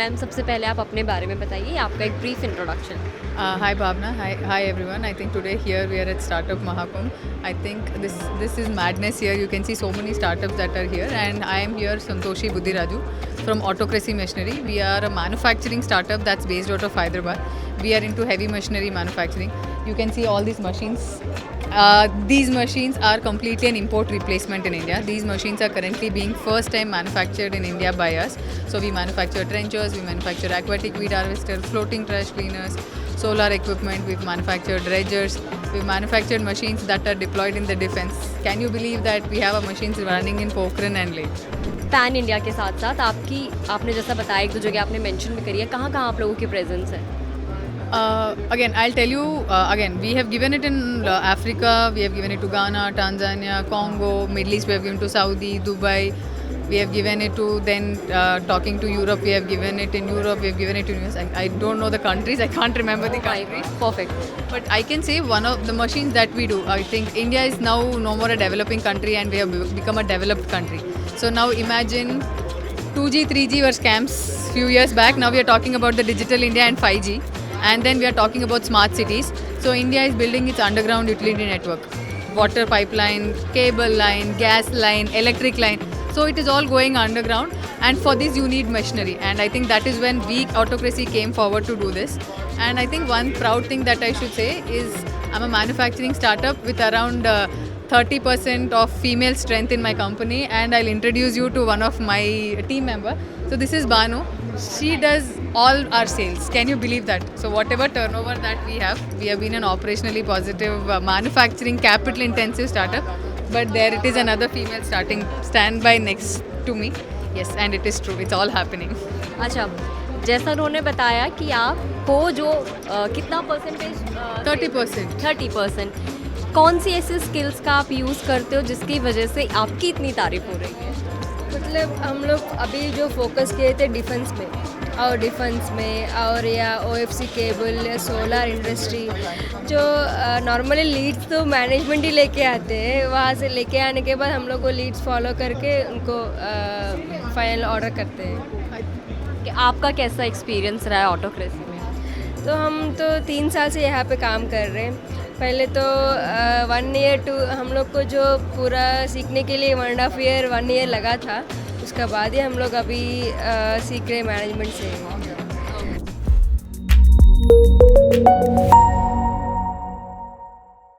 Ma'am सबसे पहले आप अपने बारे में बताइए, आपका एक brief introduction. Hi Bhavna, hi everyone. I think today here we are at Startup Mahakumbh. I think this is madness here. You can see so many startups that are here, and I am here Santoshi Buddhiraju from Autocracy Machinery. We are a manufacturing startup that's based out of Hyderabad. We are into heavy machinery manufacturing. You can see all these machines. These machines are completely an import replacement in India. These machines are currently being first time manufactured in India by us. So we manufacture trenchers, we manufacture aquatic weed harvester, floating trash cleaners, solar equipment, we've manufactured dredgers, we've manufactured machines that are deployed in the defense. Can you believe that we have a machines running in Pokhran and Leh? Pan India के साथ साथ आपने जैसा बताया एक दो जगह आपने मेंशन भी करी है, कहाँ कहाँ आप लोगों की प्रेजेंस है? Again, I'll tell you again, we have given it in Africa, we have given it to Ghana, Tanzania, Congo, Middle East, we have given to Saudi, Dubai, we have given it to then talking to Europe, we have given it in Europe, we have given it in US. I don't know the countries, I can't remember the countries. Perfect. But I can say one of the machines that we do, I think India is now no more a developing country and we have become a developed country. So now imagine 2G, 3G were scams few years back. Now we are talking about the digital India and 5G. And then we are talking about smart cities. So India is building its underground utility network. Water pipeline, cable line, gas line, electric line. So it is all going underground, and for this you need machinery, and I think that is when we Autocracy came forward to do this. And I think one proud thing that I should say is I'm a manufacturing startup with around 30% of female strength in my company, and I'll introduce you to one of my team member. So this is Banu. She does all our sales. Can you believe that? So whatever turnover that we have been an operationally positive manufacturing capital intensive startup. But there it is, another female starting stand by next to me. Yes, and it is true. It's all happening. अच्छा, जैसा उन्होंने बताया कि आपको जो कितना percentage 30%. 30%, कौन सी ऐसी स्किल्स का आप यूज़ करते हो जिसकी वजह से आपकी इतनी तारीफ हो रही है? मतलब हम लोग अभी जो फोकस किए थे डिफेंस में और या OFC केबल या सोलर इंडस्ट्री, जो नॉर्मली लीड्स तो मैनेजमेंट ही लेके आते हैं, वहाँ से लेके आने के बाद हम लोग को लीड्स फॉलो करके उनको फाइनल ऑर्डर करते हैं। कि आपका कैसा एक्सपीरियंस रहा है ऑटोक्रेसी में? तो हम तो 3 साल से यहाँ पे काम कर रहे हैं। पहले तो 1 ईयर टू हम लोग को जो पूरा सीखने के लिए 1.5 ईयर 1 ईयर लगा था, उसके बाद ही हम लोग अभी सीख रहे मैनेजमेंट से।